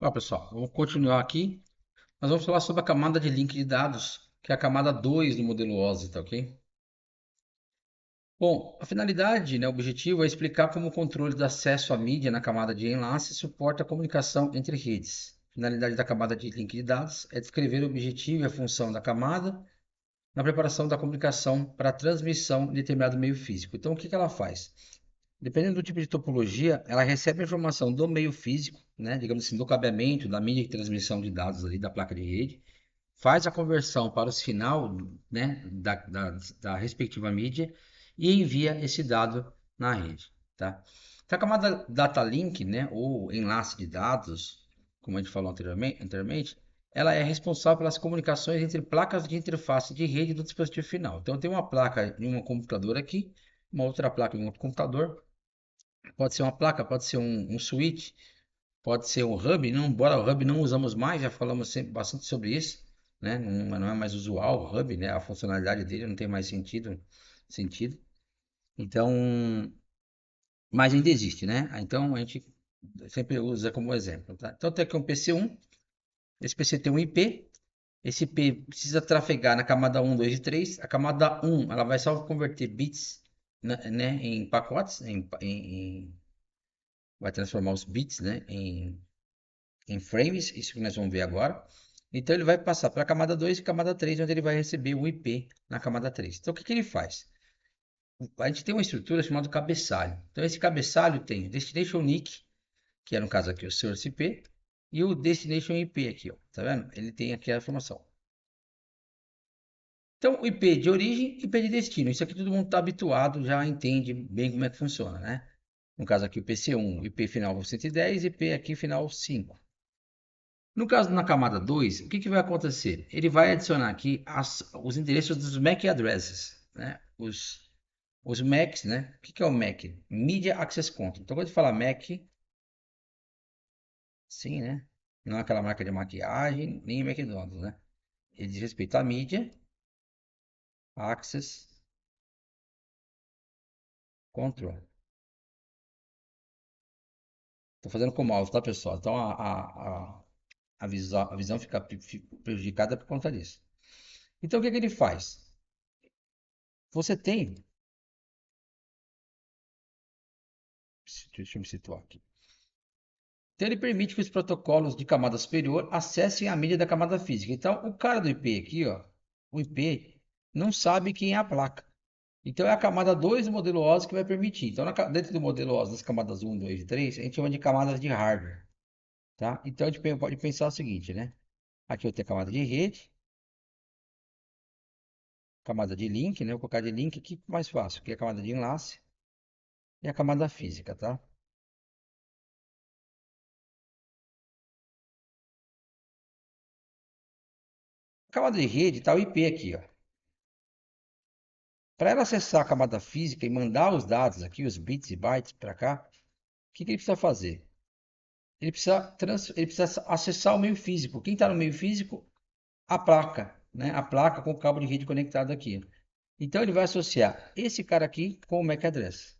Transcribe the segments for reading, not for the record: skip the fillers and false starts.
Olá pessoal, vamos continuar aqui. Nós vamos falar sobre a camada de link de dados, que é a camada 2 do modelo OSI, tá ok? Bom, a finalidade, né, o objetivo é explicar como o controle do acesso à mídia na camada de enlace suporta a comunicação entre redes. A finalidade da camada de link de dados é descrever o objetivo e a função da camada na preparação da comunicação para a transmissão de determinado meio físico. Então, o que ela faz? Dependendo do tipo de topologia, ela recebe a informação do meio físico, né, digamos assim, do cabeamento, da mídia de transmissão de dados ali da placa de rede, faz a conversão para o sinal, né, da respectiva mídia e envia esse dado na rede, tá? Então, a camada data link, né, ou enlace de dados, como a gente falou anteriormente, ela é responsável pelas comunicações entre placas de interface de rede do dispositivo final. Então, tem uma placa em um computador aqui, uma outra placa em outro computador. Pode ser uma placa, pode ser um switch, pode ser um hub. Não, embora o hub não usamos mais, já falamos sempre bastante sobre isso, né? Não é mais usual o hub, né? A funcionalidade dele não tem mais sentido. Então, mas ainda existe, né? Então a gente sempre usa como exemplo, tá? Então tem aqui um PC1, esse PC tem um IP, esse IP precisa trafegar na camada 1, 2 e 3. A camada 1, ela vai só converter bits, né, em pacotes, vai transformar os bits, né, em frames, isso que nós vamos ver agora. Então ele vai passar para a camada 2 e camada 3, onde ele vai receber o IP na camada 3. Então o que, que ele faz? A gente tem uma estrutura chamada cabeçalho. Então esse cabeçalho tem o Destination NIC, que é no caso aqui o Source IP, e o Destination IP aqui, ó. Tá vendo? Ele tem aqui a informação. Então o IP de origem e IP de destino. Isso aqui todo mundo está habituado, já entende bem como é que funciona, né? No caso aqui o PC1, IP final 110, IP aqui final 5. No caso, na camada 2, o que, que vai acontecer? Ele vai adicionar aqui os endereços dos MAC addresses, né? Os MACs, né? O que, que é o MAC? Media Access Control. Então, quando a gente fala MAC, sim, né? Não é aquela marca de maquiagem, nem McDonald's, né? Ele diz respeito à Media Access Control. Estou fazendo com o mouse, tá, pessoal? Então, a visão fica prejudicada por conta disso. Então, o que, que ele faz? Você tem... Deixa eu me situar aqui. Então ele permite que os protocolos de camada superior acessem a mídia da camada física. Então o cara do IP aqui, ó, o IP não sabe quem é a placa. Então é a camada 2 do modelo OSI que vai permitir. Então dentro do modelo OSI, das camadas 1, 2 e 3, a gente chama de camadas de hardware, tá? Então a gente pode pensar o seguinte, né? Aqui eu tenho a camada de rede, camada de link, né? Eu vou colocar de link aqui mais fácil, que é a camada de enlace e a camada física, tá? A camada de rede tá o IP aqui, ó. Para ela acessar a camada física e mandar os dados aqui, os bits e bytes para cá, o que, que ele precisa fazer? Ele precisa acessar o meio físico. Quem está no meio físico? A placa, né? A placa com o cabo de rede conectado aqui. Então ele vai associar esse cara aqui com o MAC address.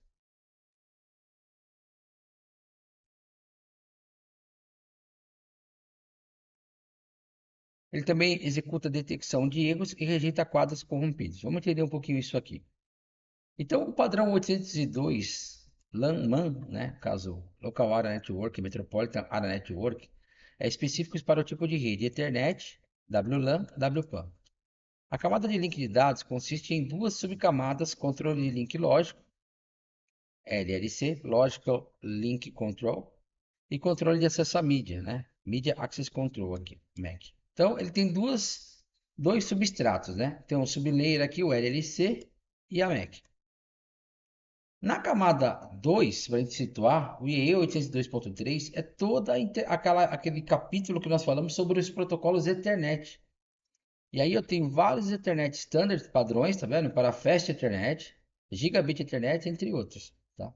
Ele também executa detecção de erros e rejeita quadros corrompidos. Vamos entender um pouquinho isso aqui. Então, o padrão 802 LAN-MAN, né, caso Local Area Network, Metropolitan Area Network, é específico para o tipo de rede Ethernet, WLAN, WPAN. A camada de link de dados consiste em duas subcamadas: controle de link lógico, LLC, Logical Link Control, e controle de acesso à mídia, né, Media Access Control aqui, MAC. Então, ele tem dois substratos, né? Tem um sublayer aqui, o LLC, e a MAC. Na camada 2, para a gente situar, o IE 802.3 é toda aquele capítulo que nós falamos sobre os protocolos Ethernet. E aí eu tenho vários Ethernet Standard padrões, tá vendo? Para Fast Ethernet, Gigabit Ethernet, entre outros, tá?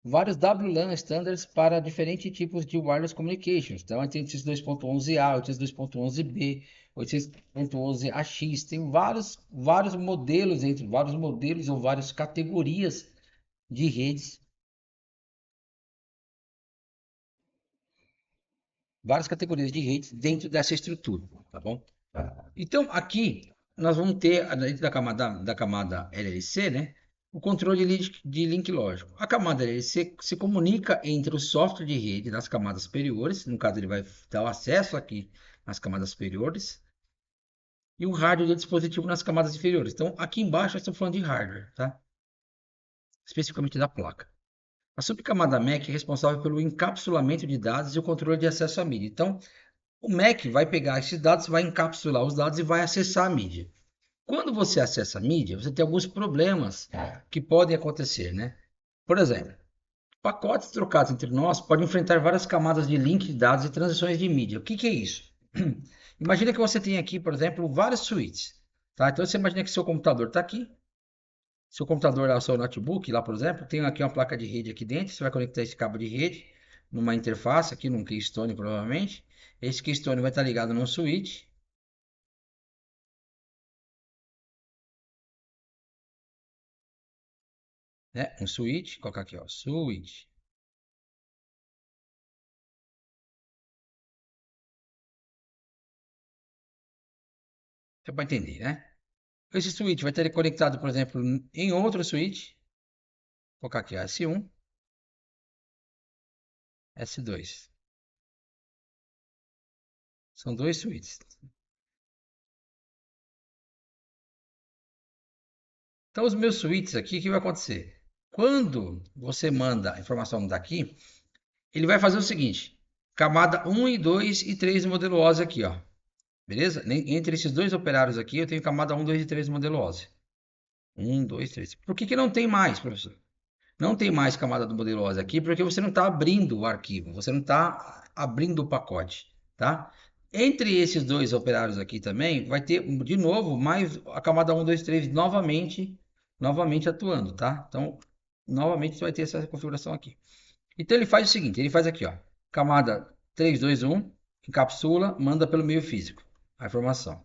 Vários WLAN Standards para diferentes tipos de Wireless Communications. Então, a gente tem 802.11a, 802.11b, 802.11ax. Tem vários modelos, entre vários modelos ou várias categorias de redes. várias categorias de redes dentro dessa estrutura, tá bom? Então, aqui nós vamos ter, dentro da camada LLC, né, o controle de link lógico. A camada LLC se comunica entre o software de rede das camadas superiores, no caso ele vai dar o acesso aqui nas camadas superiores, e o hardware do dispositivo nas camadas inferiores. Então, aqui embaixo nós estamos falando de hardware, tá? Especificamente da placa. A subcamada MAC é responsável pelo encapsulamento de dados e o controle de acesso à mídia. Então, o Mac vai pegar esses dados, vai encapsular os dados e vai acessar a mídia. Quando você acessa a mídia, você tem alguns problemas que podem acontecer, né? Por exemplo, pacotes trocados entre nós podem enfrentar várias camadas de link de dados e transições de mídia. O que que é isso? Imagina que você tem aqui, por exemplo, várias suítes. Tá? Então você imagina que seu computador está aqui. Seu computador, lá, seu notebook, lá, por exemplo, tem aqui uma placa de rede aqui dentro. Você vai conectar esse cabo de rede numa interface aqui, num Keystone, provavelmente. Esse Keystone vai estar ligado num switch, né? Um switch, colocar aqui, ó, switch. Você vai entender, né? Esse switch vai estar conectado, por exemplo, em outro switch. Vou colocar aqui, ó, S1, S2. São dois switches. Então, os meus switches aqui, o que vai acontecer? Quando você manda a informação daqui, ele vai fazer o seguinte: camada 1 e 2 e 3 do modelo OSI aqui, ó. Beleza? Entre esses dois operários aqui, eu tenho camada 1, 2 e 3 do modelo OSI. 1, 2, 3. Por que que não tem mais, professor? Não tem mais camada do modelo OSI aqui, porque você não está abrindo o arquivo, você não está abrindo o pacote, tá? Entre esses dois operários aqui também, vai ter, de novo, mais a camada 1, 2, 3 novamente atuando, tá? Então, novamente você vai ter essa configuração aqui. Então, ele faz o seguinte, ele faz aqui, ó, camada 3, 2, 1, encapsula, manda pelo meio físico a informação.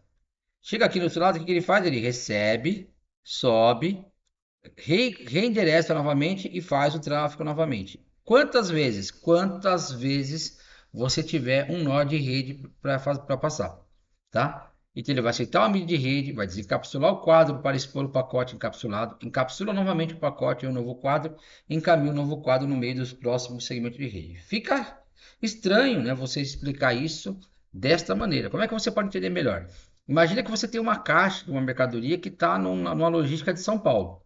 Chega aqui no outro lado, o que que ele faz? Ele recebe, sobe, reendereça novamente e faz o tráfego novamente. Quantas vezes? Quantas vezes você tiver um nó de rede para passar, tá? Então ele vai aceitar uma mídia de rede, vai desencapsular o quadro para expor o pacote encapsulado, encapsula novamente o pacote em um novo quadro, encaminha o novo quadro no meio dos próximos segmentos de rede. Fica estranho, né, você explicar isso desta maneira. Como é que você pode entender melhor? Imagina que você tem uma caixa de uma mercadoria que está numa logística de São Paulo.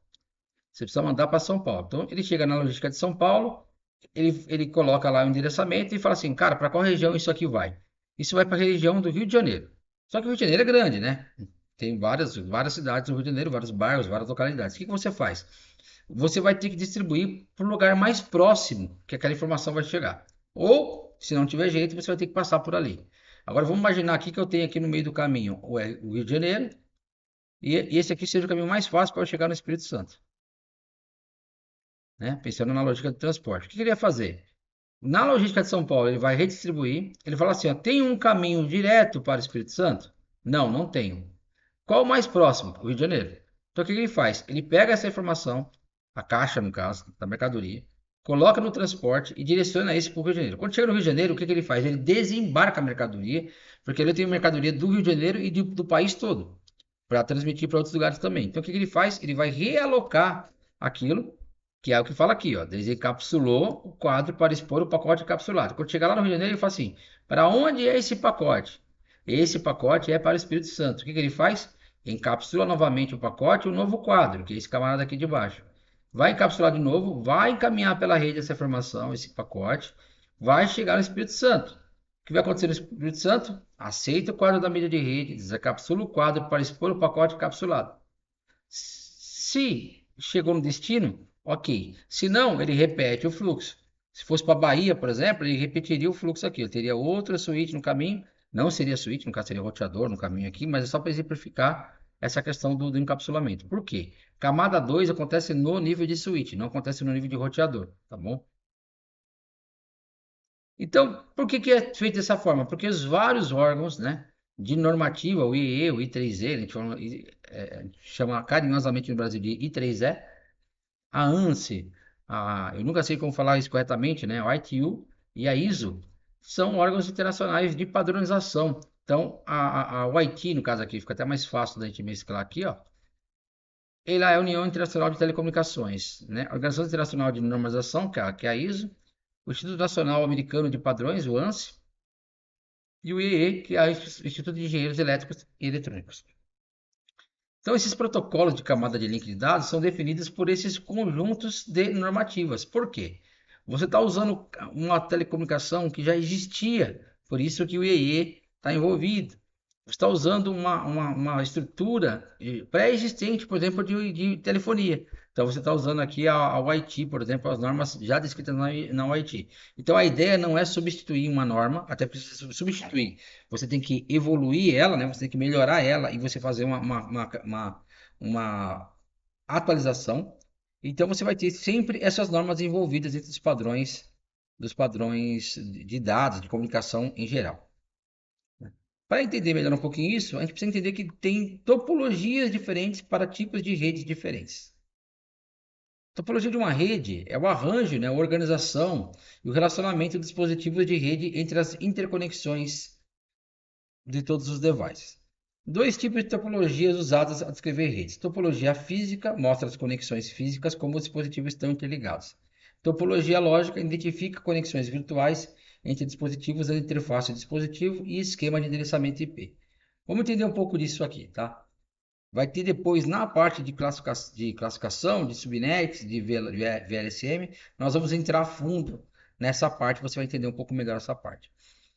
Você precisa mandar para São Paulo. Então, ele chega na logística de São Paulo, ele coloca lá o endereçamento e fala assim, cara, para qual região isso aqui vai? Isso vai para a região do Rio de Janeiro. Só que o Rio de Janeiro é grande, né? Tem várias cidades no Rio de Janeiro, vários bairros, várias localidades. O que que você faz? Você vai ter que distribuir para o lugar mais próximo que aquela informação vai chegar. Ou, se não tiver jeito, você vai ter que passar por ali. Agora, vamos imaginar aqui que eu tenho aqui no meio do caminho o Rio de Janeiro e esse aqui seja o caminho mais fácil para eu chegar no Espírito Santo, né? Pensando na lógica de transporte. O que ele ia fazer? Na logística de São Paulo, ele vai redistribuir. Ele fala assim: ó, tem um caminho direto para o Espírito Santo? Não, não tenho. Qual o mais próximo? O Rio de Janeiro. Então, o que ele faz? Ele pega essa informação, a caixa, no caso, da mercadoria, coloca no transporte e direciona esse para o Rio de Janeiro. Quando chega no Rio de Janeiro, o que ele faz? Ele desembarca a mercadoria, porque ele tem mercadoria do Rio de Janeiro e do país todo, para transmitir para outros lugares também. Então, o que ele faz? Ele vai realocar aquilo, que é o que fala aqui, ó, desencapsulou o quadro para expor o pacote encapsulado. Quando chegar lá no Rio de Janeiro, ele fala assim: para onde é esse pacote? Esse pacote é para o Espírito Santo. O que ele faz? Encapsula novamente o pacote e o novo quadro, que é esse camarada aqui de baixo. Vai encapsular de novo, vai encaminhar pela rede essa informação, esse pacote, vai chegar no Espírito Santo. O que vai acontecer no Espírito Santo? Aceita o quadro da mídia de rede, desencapsula o quadro para expor o pacote encapsulado. Se chegou no destino, ok. Se não, ele repete o fluxo. Se fosse para Bahia, por exemplo, ele repetiria o fluxo aqui. Ele teria outra suíte no caminho. Não seria suíte, no caso seria roteador no caminho aqui, mas é só para exemplificar essa questão do encapsulamento. Por quê? Camada 2 acontece no nível de suíte, não acontece no nível de roteador, tá bom? Então, por que que é feito dessa forma? Porque os vários órgãos, né, de normativa, o IE, o I3E, a gente chama carinhosamente no Brasil de I3E, a ANSI, eu nunca sei como falar isso corretamente, né, o ITU e a ISO, são órgãos internacionais de padronização. Então, a OIT, no caso aqui, fica até mais fácil da gente mesclar aqui, ó. Ele é a União Internacional de Telecomunicações, né? A Organização Internacional de Normalização, que é a ISO, o Instituto Nacional Americano de Padrões, o ANSI, e o IEE, que é o Instituto de Engenheiros Elétricos e Eletrônicos. Então, esses protocolos de camada de link de dados são definidos por esses conjuntos de normativas. Por quê? Você está usando uma telecomunicação que já existia, por isso que o IEE está envolvido. Você está usando uma estrutura pré-existente, por exemplo, de telefonia. Então, você está usando aqui a OIT, por exemplo, as normas já descritas na OIT. Então, a ideia não é substituir uma norma, até precisa substituir. Você tem que evoluir ela, né? Você tem que melhorar ela e você fazer uma atualização. Então, você vai ter sempre essas normas envolvidas entre os padrões, dos padrões de dados, de comunicação em geral. Para entender melhor um pouquinho isso, a gente precisa entender que tem topologias diferentes para tipos de redes diferentes. A topologia de uma rede é o arranjo, né, a organização e o relacionamento dos dispositivos de rede entre as interconexões de todos os devices. Dois tipos de topologias usadas a descrever redes. Topologia física mostra as conexões físicas como os dispositivos estão interligados. Topologia lógica identifica conexões virtuais entre dispositivos, a interface de dispositivo e esquema de endereçamento IP. Vamos entender um pouco disso aqui, tá? Vai ter depois na parte de classificação, de subnets, de VLSM, nós vamos entrar a fundo nessa parte, você vai entender um pouco melhor essa parte.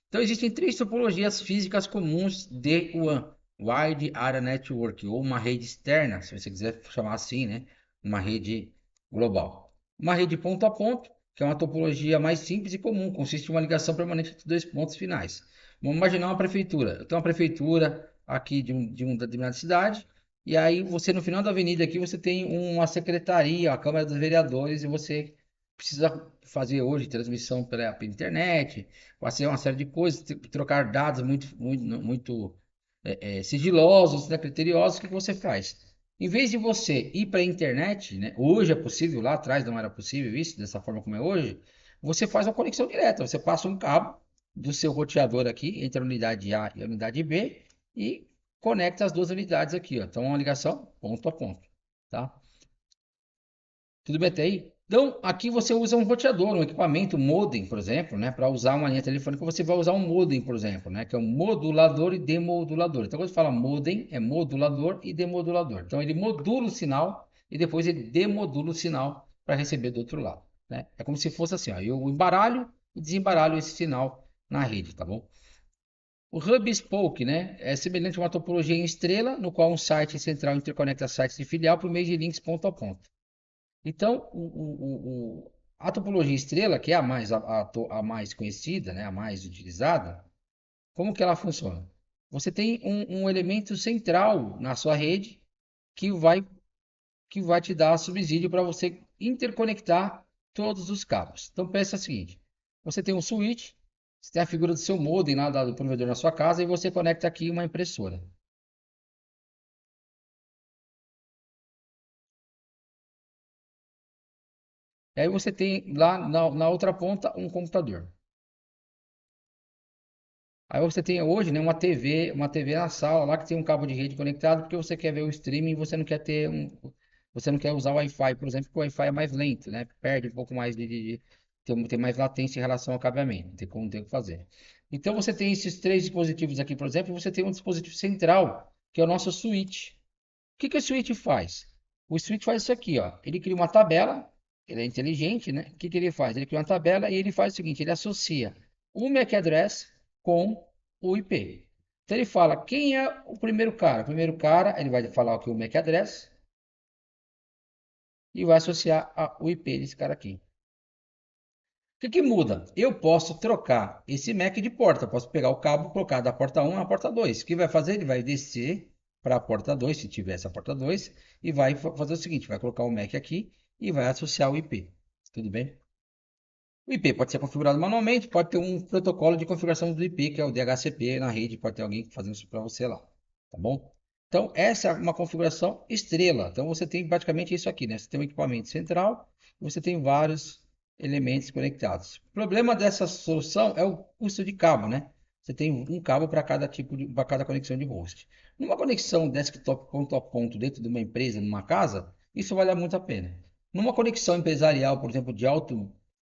Então, existem três topologias físicas comuns de WAN, Wide Area Network, ou uma rede externa, se você quiser chamar assim, né? Uma rede global. Uma rede ponto a ponto, que é uma topologia mais simples e comum, consiste em uma ligação permanente entre dois pontos finais. Vamos imaginar uma prefeitura. Eu tenho uma prefeitura aqui de uma determinada cidade, e aí você no final da avenida aqui você tem uma secretaria, a Câmara dos Vereadores, e você precisa fazer hoje transmissão pela internet, fazer uma série de coisas, trocar dados muito sigilosos, né, criteriosos. O que você faz? Em vez de você ir para a internet, né, hoje é possível, lá atrás não era possível isso, dessa forma como é hoje, você faz uma conexão direta, você passa um cabo do seu roteador aqui entre a unidade A e a unidade B e conecta as duas unidades aqui, ó. Então, uma ligação ponto a ponto, tá? Tudo bem até aí? Então, aqui você usa um roteador, um equipamento, um modem, por exemplo, né? Para usar uma linha telefônica, você vai usar um modem, por exemplo, né? Que é um modulador e demodulador. Então, quando você fala modem, é modulador e demodulador. Então, ele modula o sinal e depois ele demodula o sinal para receber do outro lado, né? É como se fosse assim, ó, eu embaralho e desembaralho esse sinal na rede, tá bom? O Hub Spoke, né, é semelhante a uma topologia em estrela, no qual um site central interconecta sites de filial por meio de links ponto a ponto. Então, a topologia estrela, que é a mais conhecida, né, a mais utilizada, como que ela funciona? Você tem um elemento central na sua rede que vai te dar subsídio para você interconectar todos os cabos. Então, pensa o seguinte, você tem um switch, você tem a figura do seu modem lá do provedor na sua casa e você conecta aqui uma impressora. E aí você tem lá na outra ponta um computador. Aí você tem hoje, né, uma TV na sala lá que tem um cabo de rede conectado porque você quer ver o streaming e você não quer usar o Wi-Fi, por exemplo, porque o Wi-Fi é mais lento, né? Perde um pouco mais tem mais latência em relação ao cabeamento, tem que fazer. Então você tem esses três dispositivos aqui, por exemplo, você tem um dispositivo central, que é o nosso switch. O que que o switch faz? O switch faz isso aqui, ó. Ele cria uma tabela, ele é inteligente, né? O que que ele faz? Ele cria uma tabela e ele faz o seguinte, ele associa o MAC address com o IP. Então ele fala quem é o primeiro cara. O primeiro cara, ele vai falar aqui o MAC address e vai associar o IP desse cara aqui. O que que muda? Eu posso trocar esse MAC de porta. Eu posso pegar o cabo e colocar da porta 1 à porta 2. O que vai fazer? Ele vai descer para a porta 2, se tiver essa porta 2, e vai fazer o seguinte: vai colocar o MAC aqui e vai associar o IP. Tudo bem? O IP pode ser configurado manualmente, pode ter um protocolo de configuração do IP, que é o DHCP na rede, pode ter alguém fazendo isso para você lá, tá bom? Então, essa é uma configuração estrela. Então, você tem praticamente isso aqui, né? Você tem um equipamento central, você tem vários. elementos conectados. O problema dessa solução é o custo de cabo, né? Você tem um cabo para cada para cada conexão de host. Numa conexão desktop ponto a ponto dentro de uma empresa, numa casa, isso vale muito a pena. Numa conexão empresarial, por exemplo, de alto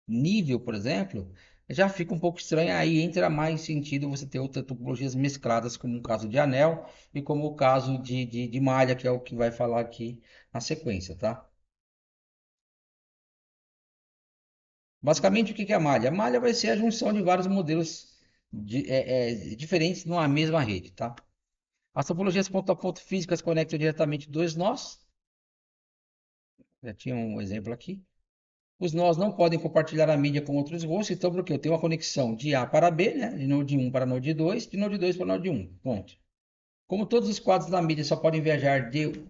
nível, por exemplo, já fica um pouco estranho. Aí entra mais sentido você ter outras topologias mescladas, como o caso de anel e como o caso de malha, que é o que vai falar aqui na sequência, tá? Basicamente, o que que é a malha? A malha vai ser a junção de vários modelos diferentes numa mesma rede, tá? As topologias ponto a ponto físicas conectam diretamente dois nós. Já tinha um exemplo aqui. Os nós não podem compartilhar a mídia com outros hosts, então porque eu tenho uma conexão de A para B, né? De node 1 para node 2, de node 2 para node 1. Ponto. Como todos os quadros da mídia só podem viajar de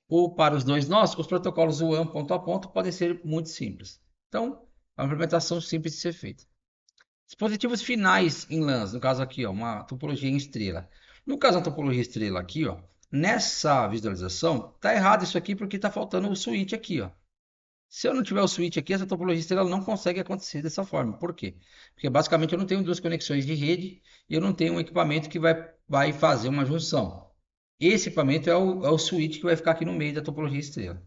ou para os dois nós, os protocolos WAN ponto a ponto podem ser muito simples. Então, é uma implementação simples de ser feita. Dispositivos finais em LANs, no caso aqui, ó, uma topologia em estrela. No caso da topologia estrela aqui, ó, nessa visualização, tá errado isso aqui porque tá faltando o switch aqui, ó. Se eu não tiver o switch aqui, essa topologia estrela não consegue acontecer dessa forma. Por quê? Porque basicamente eu não tenho duas conexões de rede e eu não tenho um equipamento que vai fazer uma junção. Esse equipamento é o switch que vai ficar aqui no meio da topologia estrela.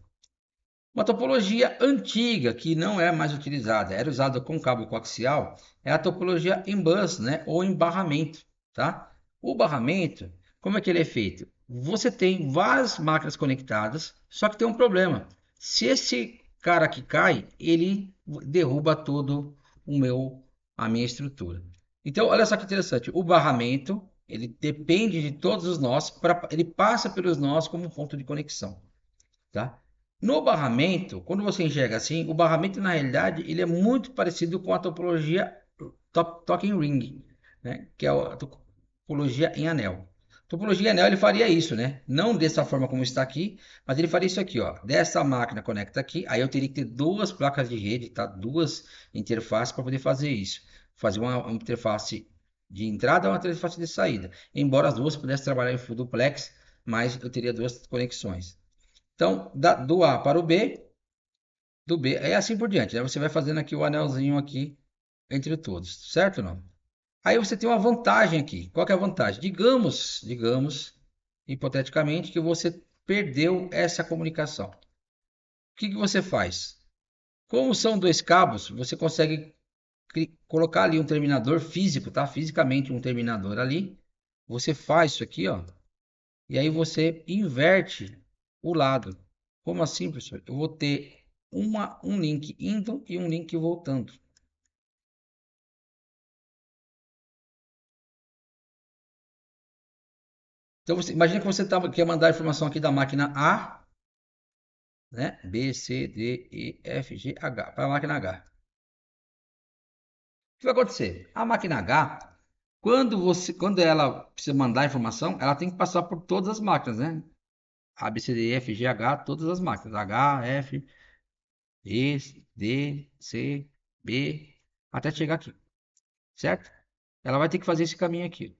Uma topologia antiga que não é mais utilizada, era usada com cabo coaxial, é a topologia em bus, né, ou em barramento, tá? O barramento, como é que ele é feito? Você tem várias máquinas conectadas, só que tem um problema. Se esse cara aqui cai, ele derruba todo a minha estrutura. Então, olha só que interessante. O barramento, ele depende de todos os nós, ele passa pelos nós como ponto de conexão. Tá? No barramento, quando você enxerga assim, o barramento na realidade ele é muito parecido com a topologia Talking Ring, né? Que é a topologia em anel. Topologia em anel ele faria isso, né? Não dessa forma como está aqui, mas ele faria isso aqui, ó. Dessa máquina conecta aqui, aí eu teria que ter duas placas de rede, tá? Duas interfaces para poder fazer isso. Fazer uma interface de entrada e uma interface de saída. Embora as duas pudessem trabalhar em full duplex, mas eu teria duas conexões. Então, do A para o B, do B, é assim por diante, né? Você vai fazendo aqui o anelzinho aqui entre todos, certo ou não? Aí você tem uma vantagem aqui. Qual que é a vantagem? Digamos, hipoteticamente, que você perdeu essa comunicação. O que que você faz? Como são dois cabos, você consegue colocar ali um terminador físico, tá? Fisicamente um terminador ali. Você faz isso aqui, ó. E aí você inverte o lado. Como assim, professor? Eu vou ter um link indo e um link voltando. Então você imagina que você quer mandar a informação aqui da máquina A, né? B, C, D, E, F, G, H, para a máquina H. O que vai acontecer? A máquina H, quando ela precisa mandar a informação, ela tem que passar por todas as máquinas, né? A, B, C, D, E, F, G, H, todas as máquinas. H, F, E, D, C, B, até chegar aqui, certo? Ela vai ter que fazer esse caminho aqui.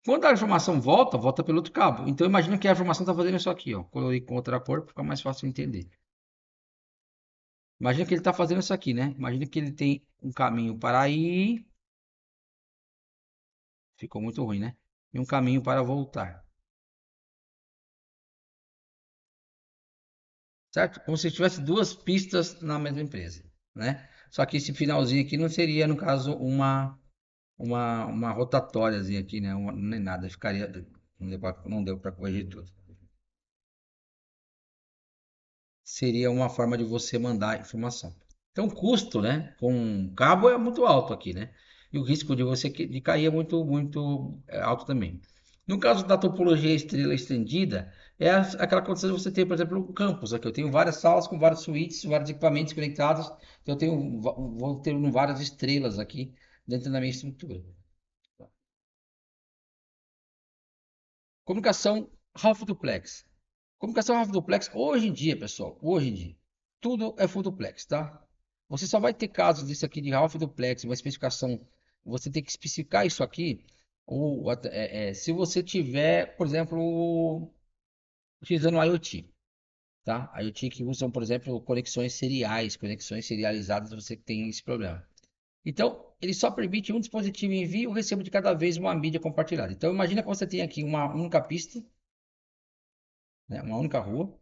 Quando a informação volta, volta pelo outro cabo. Então imagina que a informação está fazendo isso aqui, ó. Colori com outra cor para ficar mais fácil de entender. Imagina que ele está fazendo isso aqui, né? Imagina que ele tem um caminho para ir. Ficou muito ruim, né? E um caminho para voltar. Certo? Como se tivesse duas pistas na mesma empresa, né? Só que esse finalzinho aqui não seria, no caso, uma rotatóriazinha aqui, né? Nem nada. Ficaria. Não deu para corrigir tudo. Seria uma forma de você mandar informação. Então, o custo, né, com cabo é muito alto aqui, né? E o risco de você de cair é muito alto também. No caso da topologia estrela estendida, é aquela condição de você ter, por exemplo, um campus. Aqui eu tenho várias salas com vários suítes, vários equipamentos conectados. Então, eu vou ter várias estrelas aqui dentro da minha estrutura. Comunicação half duplex. Comunicação half duplex, hoje em dia, pessoal, hoje em dia, tudo é full duplex, tá? Você só vai ter casos desse aqui de half duplex, uma especificação, você tem que especificar isso aqui, se você tiver, por exemplo, utilizando o IoT. tá? A IoT usam, por exemplo, conexões seriais, conexões serializadas, você que tem esse problema. Então, ele só permite um dispositivo envie ou receba de cada vez uma mídia compartilhada. Então, imagina que você tem aqui uma única pista, né, uma única rua,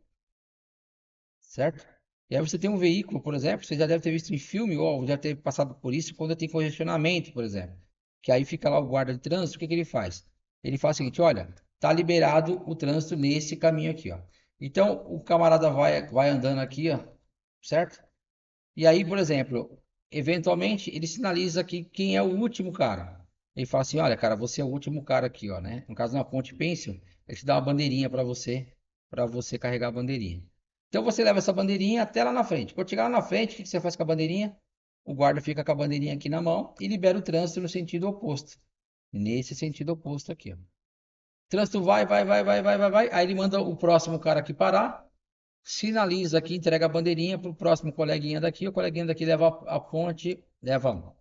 certo? E aí você tem um veículo, por exemplo, você já deve ter visto em filme ou já ter passado por isso quando tem congestionamento, por exemplo. Que aí fica lá o guarda de trânsito, o que que ele faz? Ele faz o seguinte, olha, tá liberado o trânsito nesse caminho aqui, ó. Então, o camarada vai andando aqui, ó, certo? E aí, por exemplo, eventualmente ele sinaliza aqui quem é o último cara. Ele fala assim, olha, cara, você é o último cara aqui, ó, né? No caso, na ponte pêncil, ele te dá uma bandeirinha para você carregar a bandeirinha. Então você leva essa bandeirinha até lá na frente. Quando chegar lá na frente, o que você faz com a bandeirinha? O guarda fica com a bandeirinha aqui na mão e libera o trânsito no sentido oposto. Nesse sentido oposto aqui, ó. O trânsito vai. Aí ele manda o próximo cara aqui parar, sinaliza aqui, entrega a bandeirinha para o próximo coleguinha daqui. O coleguinha daqui leva a ponte, leva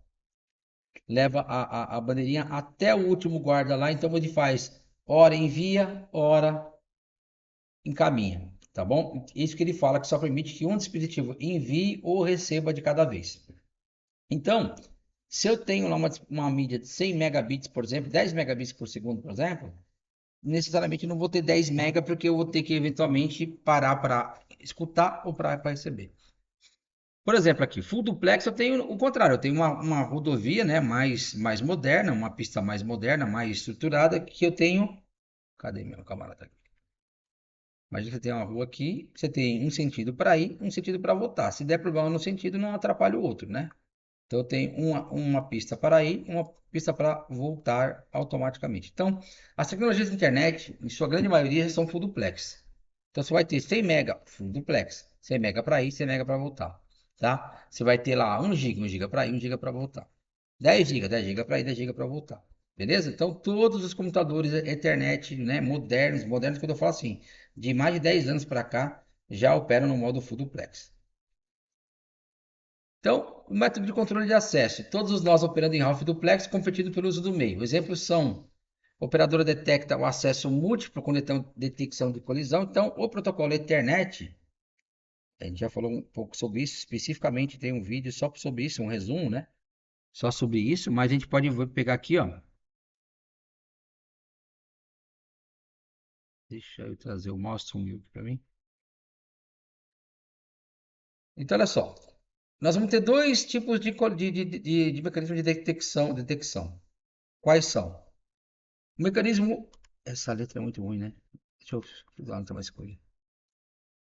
a bandeirinha até o último guarda lá. Então ele faz hora envia, hora encaminha, tá bom? Isso que ele fala que só permite que um dispositivo envie ou receba de cada vez. Então, se eu tenho lá uma mídia de 100 megabits, por exemplo, 10 megabits por segundo, por exemplo, necessariamente não vou ter 10 mega porque eu vou ter que eventualmente parar para escutar ou para receber. Por exemplo, aqui, full duplex eu tenho o contrário, eu tenho uma rodovia, né, mais moderna, uma pista mais moderna, mais estruturada, que eu tenho. Cadê meu camarada aqui? Imagina que você tem uma rua aqui, você tem um sentido para ir, um sentido para voltar. Se der problema no sentido, não atrapalha o outro, né? Então eu tenho uma pista para ir, uma pista para voltar automaticamente. Então, as tecnologias da internet, em sua grande maioria, são full duplex. Então você vai ter 100 mega full duplex, 100 mega para ir, 100 mega para voltar, tá? Você vai ter lá 1 giga, 1 giga para ir, 1 giga para voltar. 10 giga, 10 giga para ir, 10 giga para voltar. Beleza? Então todos os computadores Ethernet, né, modernos quando eu falo assim, de mais de 10 anos para cá, já operam no modo full duplex. Então, o método de controle de acesso. Todos os nós operando em half duplex competindo pelo uso do meio. Exemplos são: a operadora detecta o acesso múltiplo com detecção de colisão. Então, o protocolo Ethernet, a gente já falou um pouco sobre isso, especificamente tem um vídeo só sobre isso, um resumo, né? Só sobre isso, mas a gente pode pegar aqui, ó. Deixa eu trazer o mouse sumiu aqui para mim. Então, olha só. Nós vamos ter dois tipos de mecanismo de detecção. Quais são? O mecanismo. Essa letra é muito ruim, né? Deixa eu anotar mais coisa.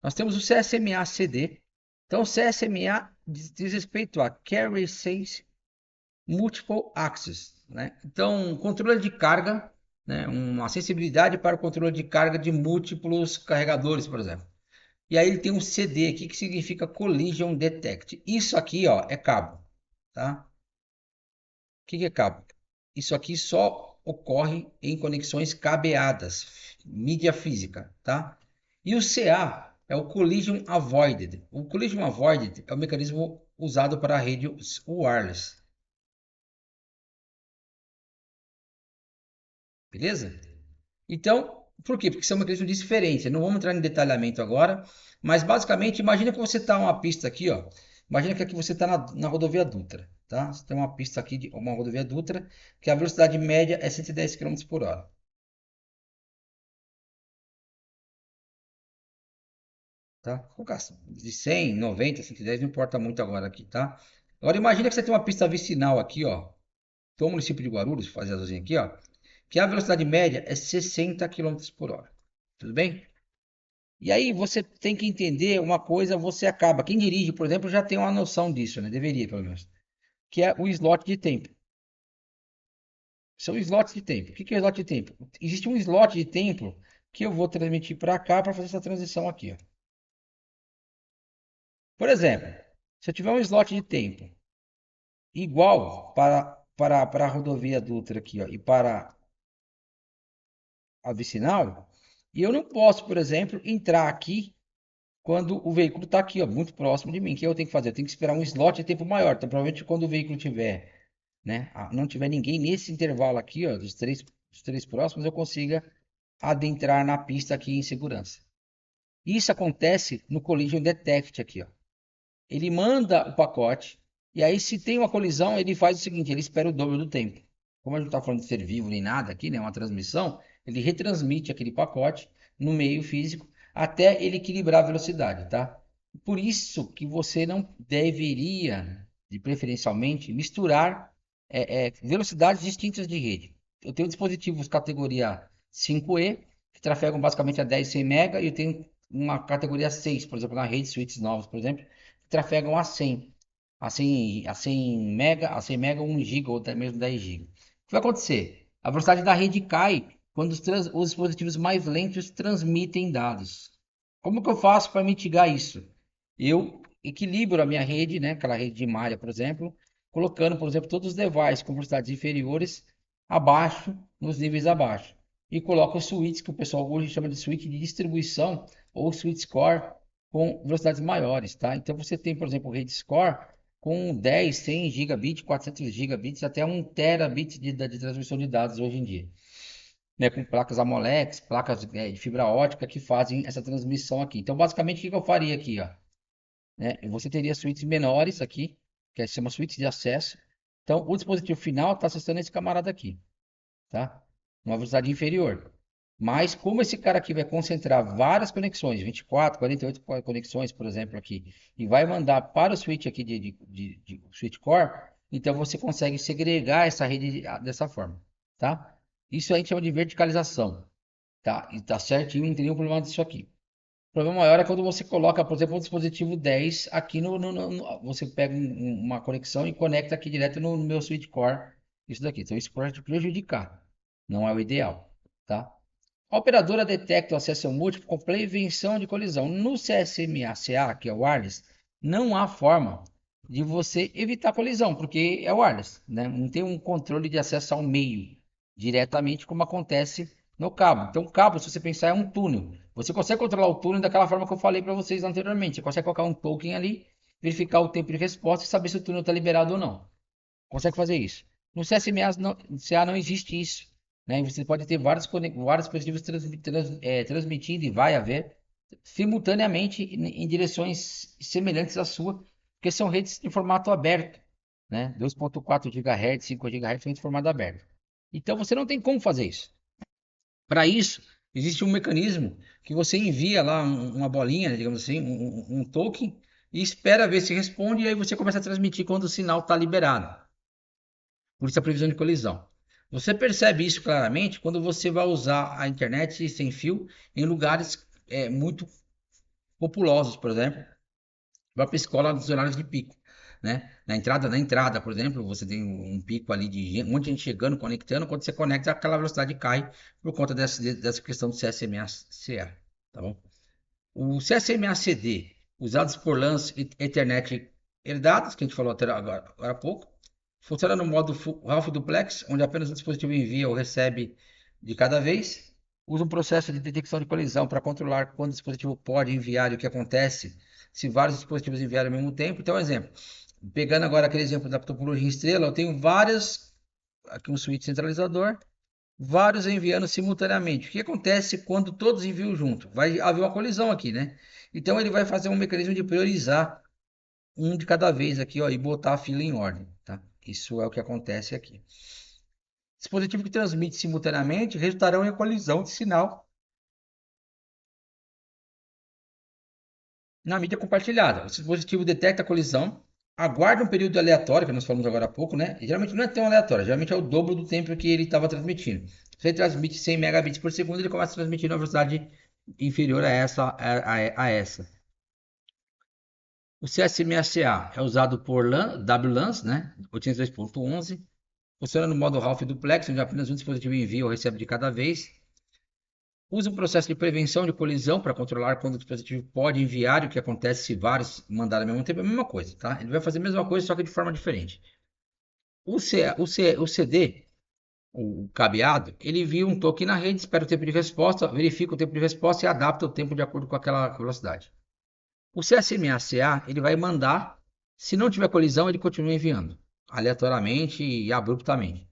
Nós temos o CSMA-CD. Então, o CSMA diz respeito a Carry Sense Multiple Access, né? Então, controle de carga, né? Uma sensibilidade para o controle de carga de múltiplos carregadores, por exemplo. E aí ele tem um CD aqui que significa Collision Detect. Isso aqui, ó, é cabo, tá? O que é cabo? Isso aqui só ocorre em conexões cabeadas, mídia física, tá? E o CA é o Collision Avoided. O Collision Avoided é o mecanismo usado para a rede wireless, beleza? Então, por quê? Porque são mecanismos diferentes. Não vamos entrar em detalhamento agora, mas basicamente, imagina que você está numa pista aqui, ó. Imagina que aqui você está na rodovia Dutra, tá? Você tem uma pista aqui, uma rodovia Dutra, que a velocidade média é 110 km por hora, tá? Colocar de 100, 90, 110, não importa muito agora aqui, tá? Agora imagina que você tem uma pista vicinal aqui, ó. Então, o município de Guarulhos, vou fazer azulzinho aqui, ó, que a velocidade média é 60 km por hora. Tudo bem? E aí você tem que entender uma coisa, você acaba. Quem dirige, por exemplo, já tem uma noção disso, né? Deveria, pelo menos. Que é o slot de tempo. São slots de tempo. O que é slot de tempo? Existe um slot de tempo que eu vou transmitir para cá para fazer essa transição aqui, ó. Por exemplo, se eu tiver um slot de tempo igual para a rodovia Dutra aqui, ó, e para a vicinal, e eu não posso, por exemplo, entrar aqui quando o veículo está aqui, ó, muito próximo de mim. O que eu tenho que fazer? Eu tenho que esperar um slot de tempo maior. Então, provavelmente, quando o veículo tiver, né, não tiver ninguém nesse intervalo aqui, ó, dos três próximos, eu consiga adentrar na pista aqui em segurança. Isso acontece no Collision Detect aqui, ó. Ele manda o pacote, e aí se tem uma colisão, ele faz o seguinte, ele espera o dobro do tempo. Como a gente não está falando de ser vivo nem nada aqui, né, uma transmissão, ele retransmite aquele pacote no meio físico até ele equilibrar a velocidade, tá? Por isso que você não deveria, de preferencialmente, misturar velocidades distintas de rede. Eu tenho dispositivos categoria 5E, que trafegam basicamente a 10, 100 MB, e eu tenho uma categoria 6, por exemplo, na rede switches novos, por exemplo, trafegam a 100, a 100 mega, 1 giga ou até mesmo 10 giga. O que vai acontecer? A velocidade da rede cai quando os dispositivos mais lentos transmitem dados. Como que eu faço para mitigar isso? Eu equilibro a minha rede, né, aquela rede de malha, por exemplo, colocando, por exemplo, todos os devices com velocidades inferiores abaixo, nos níveis abaixo. E coloco os switches, que o pessoal hoje chama de switch de distribuição ou switch core, com velocidades maiores, tá? Então você tem, por exemplo, o rede score com 10, 100 gigabits, 400 gigabits, até 1 terabit de transmissão de dados hoje em dia, né? Com placas AMOLED, placas de fibra ótica que fazem essa transmissão aqui. Então, basicamente, o que eu faria aqui, ó? Né? Você teria suítes menores aqui, que se chama suítes de acesso. Então, o dispositivo final está acessando esse camarada aqui, tá? Uma velocidade inferior. Mas como esse cara aqui vai concentrar várias conexões, 24, 48 conexões, por exemplo, aqui, e vai mandar para o switch aqui de switch core, então você consegue segregar essa rede dessa forma, tá? Isso a gente chama de verticalização, tá? E tá certinho, não tem nenhum problema disso aqui. O problema maior é quando você coloca, por exemplo, um dispositivo 10 aqui você pega uma conexão e conecta aqui direto no meu switch core, isso daqui. Então isso pode te prejudicar, não é o ideal, tá? A operadora detecta o acesso múltiplo com prevenção de colisão. No CSMA-CA, que é o wireless, não há forma de você evitar colisão, porque é wireless, né? Não tem um controle de acesso ao meio diretamente como acontece no cabo. Então, o cabo, se você pensar, é um túnel. Você consegue controlar o túnel daquela forma que eu falei para vocês anteriormente. Você consegue colocar um token ali, verificar o tempo de resposta e saber se o túnel está liberado ou não. Consegue fazer isso. No CSMA não existe isso, né? Você pode ter vários dispositivos transmitindo e vai haver simultaneamente em direções semelhantes à sua, porque são redes em formato aberto, né? 2.4 GHz, 5 GHz são em formato aberto. Então você não tem como fazer isso. Para isso, existe um mecanismo que você envia lá uma bolinha, digamos assim, um token, e espera ver se responde, e aí você começa a transmitir quando o sinal está liberado. Por isso a previsão de colisão. Você percebe isso claramente quando você vai usar a internet sem fio em lugares muito populosos, por exemplo, vai para a escola nos horários de pico. Né? Na entrada, por exemplo, você tem um pico ali de um monte de gente chegando, conectando. Quando você conecta, aquela velocidade cai por conta dessa questão do CSMA-CA. Tá bom? O CSMA-CD, usados por LANs e Ethernet herdados, que a gente falou até agora há pouco, funciona no modo Half Duplex, onde apenas o dispositivo envia ou recebe de cada vez. Usa um processo de detecção de colisão para controlar quando o dispositivo pode enviar e o que acontece se vários dispositivos enviarem ao mesmo tempo. Então, exemplo, pegando agora aquele exemplo da topologia estrela, eu tenho várias, aqui um switch centralizador, vários enviando simultaneamente. O que acontece quando todos enviam junto? Vai haver uma colisão aqui, né? Então ele vai fazer um mecanismo de priorizar um de cada vez aqui, ó, e botar a fila em ordem, tá? Isso é o que acontece aqui. Dispositivo que transmite simultaneamente resultarão em colisão de sinal na mídia compartilhada. O dispositivo detecta a colisão, aguarda um período aleatório, que nós falamos agora há pouco, né? E geralmente não é tão aleatório, geralmente é o dobro do tempo que ele estava transmitindo. Se ele transmite 100 megabits por segundo, ele começa a transmitir uma velocidade inferior a essa. O CSMA-CA é usado por WLANs, né? 802.11. Funciona no modo Half Duplex, onde apenas um dispositivo envia ou recebe de cada vez. Usa um processo de prevenção de colisão para controlar quando o dispositivo pode enviar e o que acontece se vários mandarem ao mesmo tempo. É a mesma coisa, tá? Ele vai fazer a mesma coisa, só que de forma diferente. O CD, o cabeado, ele envia um token na rede, espera o tempo de resposta, verifica o tempo de resposta e adapta o tempo de acordo com aquela velocidade. O CSMA-CA, ele vai mandar, se não tiver colisão, ele continua enviando, aleatoriamente e abruptamente.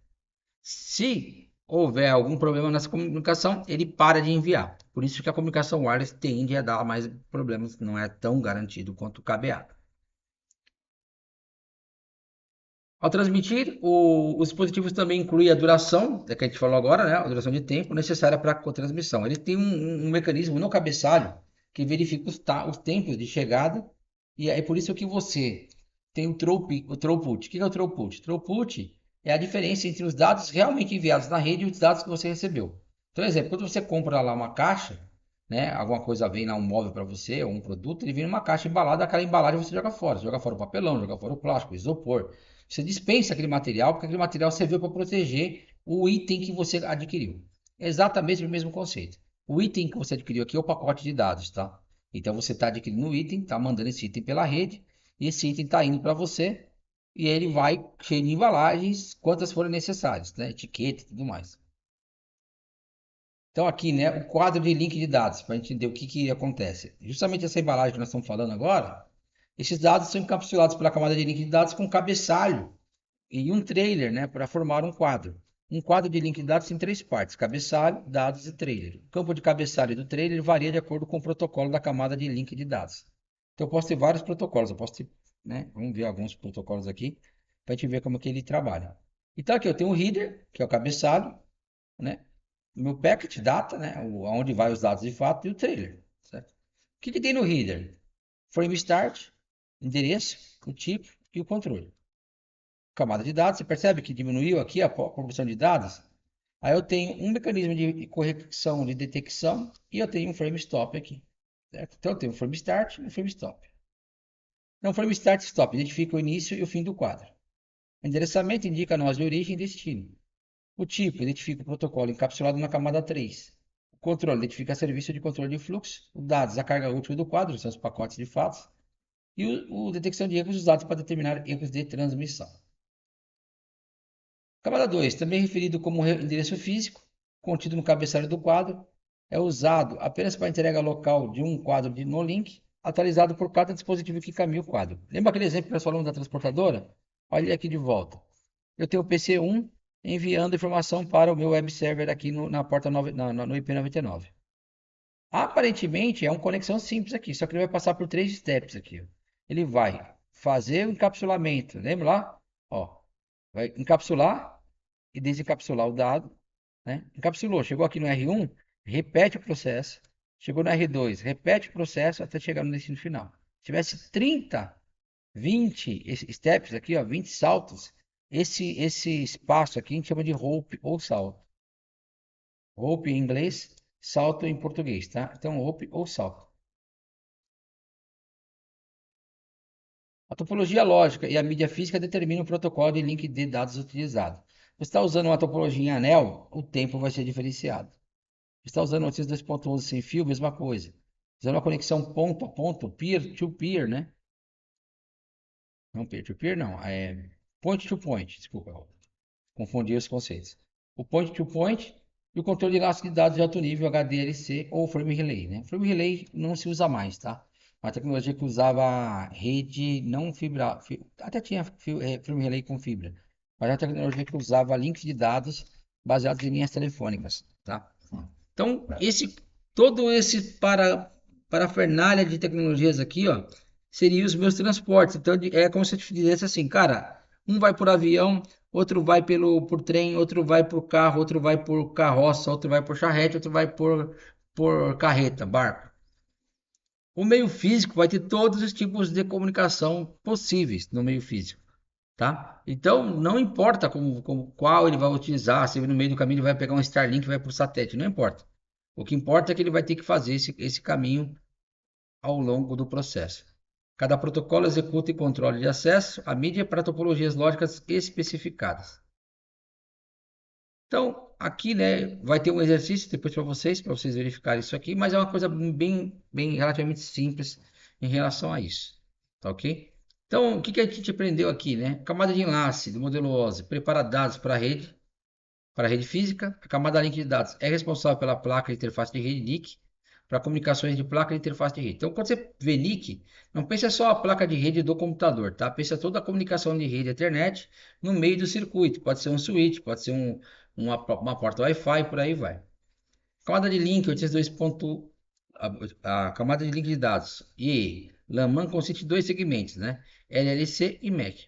Se houver algum problema nessa comunicação, ele para de enviar. Por isso que a comunicação wireless tende a dar mais problemas, não é tão garantido quanto o cabeado. Ao transmitir, os dispositivos também incluem a duração, que a gente falou agora, né? A duração de tempo necessária para a transmissão. Ele tem um mecanismo no cabeçalho que verifica os tempos de chegada, e é por isso que você tem o throughput. O que é o throughput? Throughput é a diferença entre os dados realmente enviados na rede e os dados que você recebeu. Então, exemplo, quando você compra lá uma caixa, né? Alguma coisa vem lá, um móvel para você, ou um produto, ele vem numa caixa embalada, aquela embalagem você joga fora. Você joga fora o papelão, joga fora o plástico, o isopor. Você dispensa aquele material, porque aquele material serviu para proteger o item que você adquiriu. É exatamente o mesmo conceito. O item que você adquiriu aqui é o pacote de dados, tá? Então você está adquirindo o item, está mandando esse item pela rede, e esse item está indo para você, e ele vai cheio de embalagens, quantas forem necessárias, né? Etiqueta e tudo mais. Então aqui, né, o quadro de link de dados, para a gente entender o que acontece. Justamente essa embalagem que nós estamos falando agora, esses dados são encapsulados pela camada de link de dados com cabeçalho e um trailer, né, para formar um quadro. Um quadro de link de dados tem três partes: cabeçalho, dados e trailer. O campo de cabeçalho do trailer varia de acordo com o protocolo da camada de link de dados. Então eu posso ter vários protocolos, eu posso ter, né, vamos ver alguns protocolos aqui para a gente ver como que ele trabalha. Então aqui eu tenho o header, que é o cabeçalho, né, o meu packet data, né, onde vai os dados de fato, e o trailer, certo? O que tem no header? Frame start, endereço, o tipo e o controle. Camada de dados, você percebe que diminuiu aqui a proporção de dados? Aí eu tenho um mecanismo de correção de detecção e eu tenho um frame stop aqui, certo? Então eu tenho um frame start e um frame stop. Então, frame start e stop identifica o início e o fim do quadro. O endereçamento indica a nós de origem e destino. O tipo identifica o protocolo encapsulado na camada 3. O controle identifica serviço de controle de fluxo. Os dados, a carga útil do quadro, são os pacotes de fatos. E o detecção de erros usados para determinar erros de transmissão. Camada 2, também referido como endereço físico, contido no cabeçalho do quadro, é usado apenas para a entrega local de um quadro de no-link, atualizado por cada dispositivo que caminha o quadro. Lembra aquele exemplo que nós falamos da transportadora? Olha ele aqui de volta. Eu tenho o PC1 enviando informação para o meu web server aqui na porta no IP99. Aparentemente é uma conexão simples aqui, só que ele vai passar por três steps aqui. Ele vai fazer o encapsulamento, lembra lá? Ó, vai encapsular e desencapsular o dado, né? Encapsulou, chegou aqui no R1, repete o processo. Chegou no R2, repete o processo até chegar no destino final. Se tivesse 30, 20 steps aqui, ó, 20 saltos, esse espaço aqui a gente chama de hope ou salto. Hope em inglês, salto em português, tá? Então, hope ou salto. A topologia lógica e a mídia física determinam o protocolo de link de dados utilizado. Você está usando uma topologia em anel, o tempo vai ser diferenciado. Você está usando o OSIS 2.11 sem fio, mesma coisa. Usando uma conexão ponto a ponto, peer-to-peer, né? Não peer-to-peer, não. É point-to-point, desculpa. Confundi os conceitos. O point-to-point e o controle de laço de dados de alto nível, HDLC ou Frame Relay, né? Frame Relay não se usa mais, tá? Uma tecnologia que usava rede não fibra, até tinha Frame Relay com fibra, mas é uma tecnologia que usava links de dados baseados em linhas telefônicas, tá? Então, todo esse parafernália de tecnologias aqui, ó, seriam os meus transportes. Então, é como se eu te dissesse assim, cara, um vai por avião, outro vai por trem, outro vai por carro, outro vai por carroça, outro vai por charrete, outro vai por carreta, barco. O meio físico vai ter todos os tipos de comunicação possíveis no meio físico, tá? Então, não importa qual ele vai utilizar, se no meio do caminho ele vai pegar um Starlink e vai para o satélite, não importa. O que importa é que ele vai ter que fazer esse caminho ao longo do processo. Cada protocolo executa e controle de acesso à mídia para topologias lógicas especificadas. Então, aqui, né, vai ter um exercício depois para vocês verificarem isso aqui, mas é uma coisa bem relativamente simples em relação a isso, tá ok? Então, o que a gente aprendeu aqui, né? Camada de enlace do modelo OSI prepara dados para a rede física. A camada link de dados é responsável pela placa de interface de rede NIC para comunicações de placa de interface de rede. Então, quando você vê NIC, não pensa só a placa de rede do computador, tá? Pensa toda a comunicação de rede Ethernet no meio do circuito. Pode ser um switch, pode ser uma porta Wi-Fi, por aí vai. Camada de link 802. A camada de link de dados e LAMAN consiste de dois segmentos, né? LLC e MAC.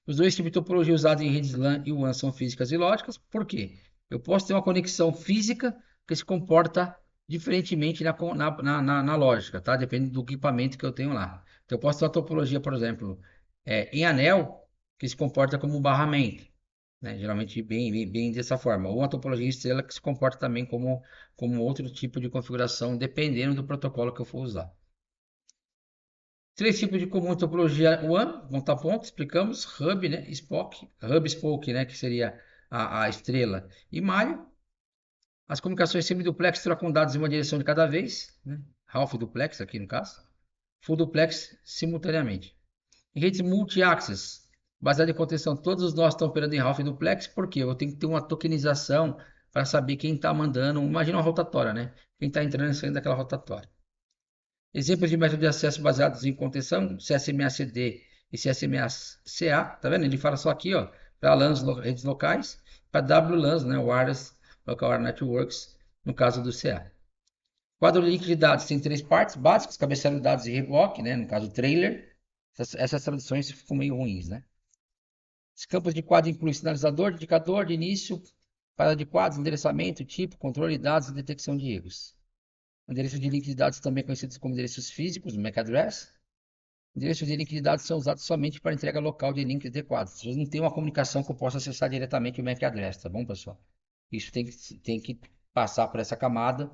Os dois tipos de topologia usados em redes LAN e WAN são físicas e lógicas. Por quê? Eu posso ter uma conexão física que se comporta diferentemente na lógica, tá? Depende do equipamento que eu tenho lá. Então, eu posso ter uma topologia, por exemplo, em anel, que se comporta como um barramento, né? Geralmente bem dessa forma. Ou uma topologia em estrela que se comporta também como outro tipo de configuração, dependendo do protocolo que eu for usar. Três tipos de comum topologia WAN, montar ponto, explicamos, hub, né, spoke, né, que seria a estrela, e malha. As comunicações semiduplex trocam dados em uma direção de cada vez, né, half duplex aqui no caso, full duplex simultaneamente. Em redes multi-access, baseada em contenção, todos os nós estão operando em half duplex, porque eu tenho que ter uma tokenização para saber quem está mandando, imagina uma rotatória, né, quem está entrando e saindo daquela rotatória. Exemplos de métodos de acesso baseados em contenção, CSMA-CD e CSMA-CA, tá vendo? Ele fala só aqui, ó, para LANs, redes locais, para WLANs, né, Wireless Local Area Networks, no caso do CA. Quadro de link de dados tem três partes básicas, cabeceira de dados e reboque, né, no caso trailer. Essas traduções ficam meio ruins, né? Os campos de quadro incluem sinalizador, indicador de início, parada de quadros, endereçamento, tipo, controle de dados e detecção de erros. Endereços de link de dados também conhecidos como endereços físicos, MAC address. Endereços de link de dados são usados somente para entrega local de links adequados. Vocês não tem uma comunicação que eu possa acessar diretamente o MAC address, tá bom, pessoal? Isso tem que passar por essa camada,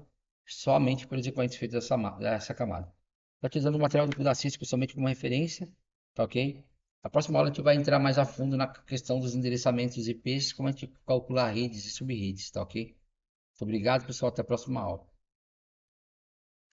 somente por equipamentos feitos dessa camada. Estou utilizando o material do Cisco somente como referência, tá ok? Na próxima aula a gente vai entrar mais a fundo na questão dos endereçamentos IPs, como a gente calcular redes e subredes, tá ok? Muito obrigado, pessoal. Até a próxima aula.